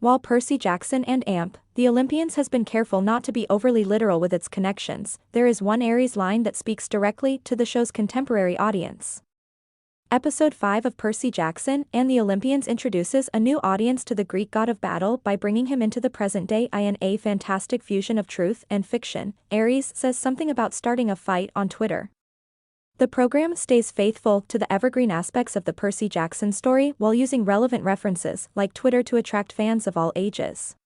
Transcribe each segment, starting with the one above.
While Percy Jackson and AMP, The Olympians has been careful not to be overly literal with its connections, there is one Aries line that speaks directly to the show's contemporary audience. Episode 5 of Percy Jackson and the Olympians introduces a new audience to the Greek god of battle by bringing him into the present day in a fantastic fusion of truth and fiction. Aries says something about starting a fight on Twitter. The program stays faithful to the evergreen aspects of the Percy Jackson story while using relevant references like Twitter to attract fans of all ages.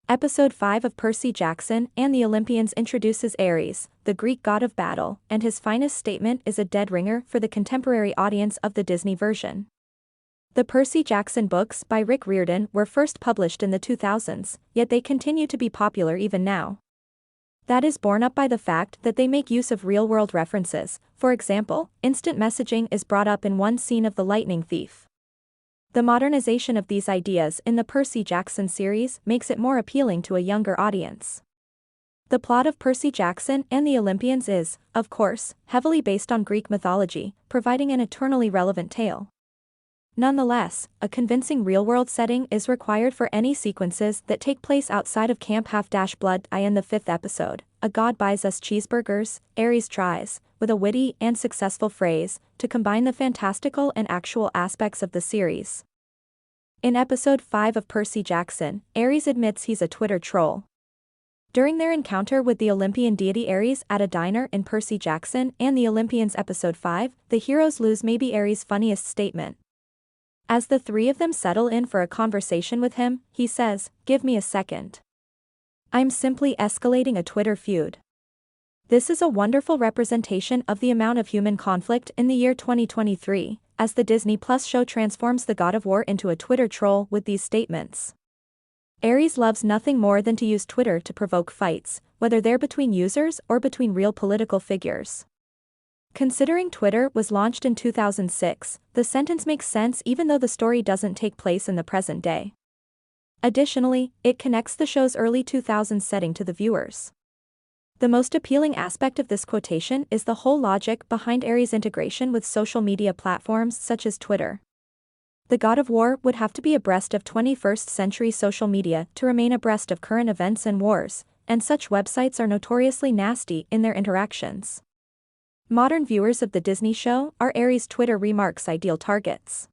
Episode 5 of Percy Jackson and the Olympians introduces Ares, the Greek god of battle, and his finest statement is a dead ringer for the contemporary audience of the Disney version. The Percy Jackson books by Rick Riordan were first published in the 2000s, yet they continue to be popular even now. That is borne up by the fact that they make use of real-world references. For example, instant messaging is brought up in one scene of The Lightning Thief. The modernization of these ideas in the Percy Jackson series makes it more appealing to a younger audience. The plot of Percy Jackson and the Olympians is, of course, heavily based on Greek mythology, providing an eternally relevant tale. Nonetheless, a convincing real-world setting is required for any sequences that take place outside of Camp Half-Blood. In the 5th episode, a god buys us cheeseburgers, Ares tries, with a witty and successful phrase, to combine the fantastical and actual aspects of the series. In episode 5 of Percy Jackson, Ares admits he's a Twitter troll. During their encounter with the Olympian deity Ares at a diner in Percy Jackson and the Olympians episode 5, the heroes lose maybe Ares' funniest statement. As the three of them settle in for a conversation with him, he says, "Give me a second. I'm simply escalating a Twitter feud." This is a wonderful representation of the amount of human conflict in the year 2023, as the Disney Plus show transforms the God of War into a Twitter troll with these statements. Ares loves nothing more than to use Twitter to provoke fights, whether they're between users or between real political figures. Considering Twitter was launched in 2006, the sentence makes sense even though the story doesn't take place in the present day. Additionally, it connects the show's early 2000s setting to the viewers. The most appealing aspect of this quotation is the whole logic behind Ares' integration with social media platforms such as Twitter. The God of War would have to be abreast of 21st century social media to remain abreast of current events and wars, and such websites are notoriously nasty in their interactions. Modern viewers of the Disney show are Ares' Twitter remarks ideal targets.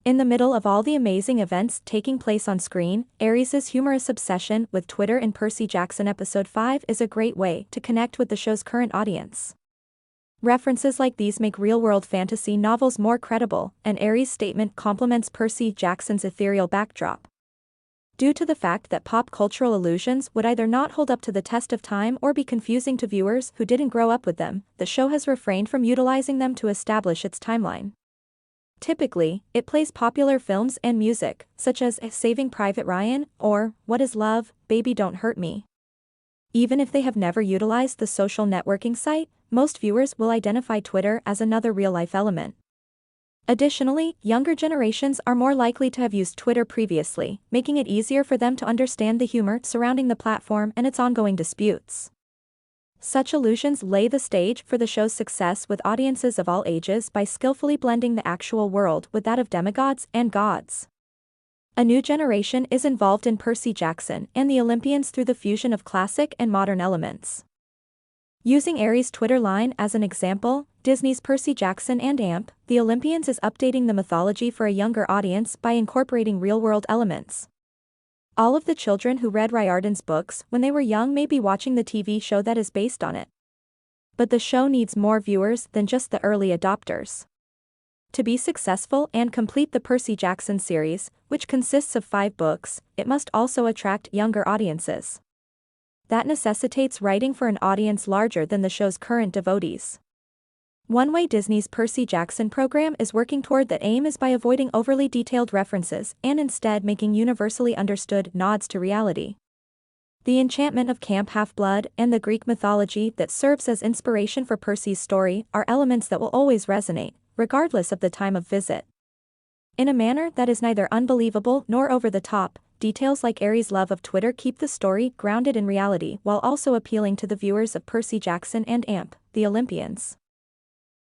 In the middle of all the amazing events taking place on screen, Ares' humorous obsession with Twitter in Percy Jackson episode 5 is a great way to connect with the show's current audience. References like these make real-world fantasy novels more credible, and Ares' statement complements Percy Jackson's ethereal backdrop. Due to the fact that pop cultural allusions would either not hold up to the test of time or be confusing to viewers who didn't grow up with them, the show has refrained from utilizing them to establish its timeline. Typically, it plays popular films and music, such as Saving Private Ryan or What is Love, Baby Don't Hurt Me. Even if they have never utilized the social networking site, most viewers will identify Twitter as another real-life element. Additionally, younger generations are more likely to have used Twitter previously, making it easier for them to understand the humor surrounding the platform and its ongoing disputes. Such allusions lay the stage for the show's success with audiences of all ages by skillfully blending the actual world with that of demigods and gods. A new generation is involved in Percy Jackson and the Olympians through the fusion of classic and modern elements. Using Ares' Twitter line as an example, Disney's Percy Jackson and AMP, The Olympians is updating the mythology for a younger audience by incorporating real-world elements. All of the children who read Riordan's books when they were young may be watching the TV show that is based on it. But the show needs more viewers than just the early adopters. To be successful and complete the Percy Jackson series, which consists of 5 books, it must also attract younger audiences. That necessitates writing for an audience larger than the show's current devotees. One way Disney's Percy Jackson program is working toward that aim is by avoiding overly detailed references and instead making universally understood nods to reality. The enchantment of Camp Half-Blood and the Greek mythology that serves as inspiration for Percy's story are elements that will always resonate, regardless of the time of visit. In a manner that is neither unbelievable nor over the top, details like Ares' love of Twitter keep the story grounded in reality while also appealing to the viewers of Percy Jackson and AMP, The Olympians.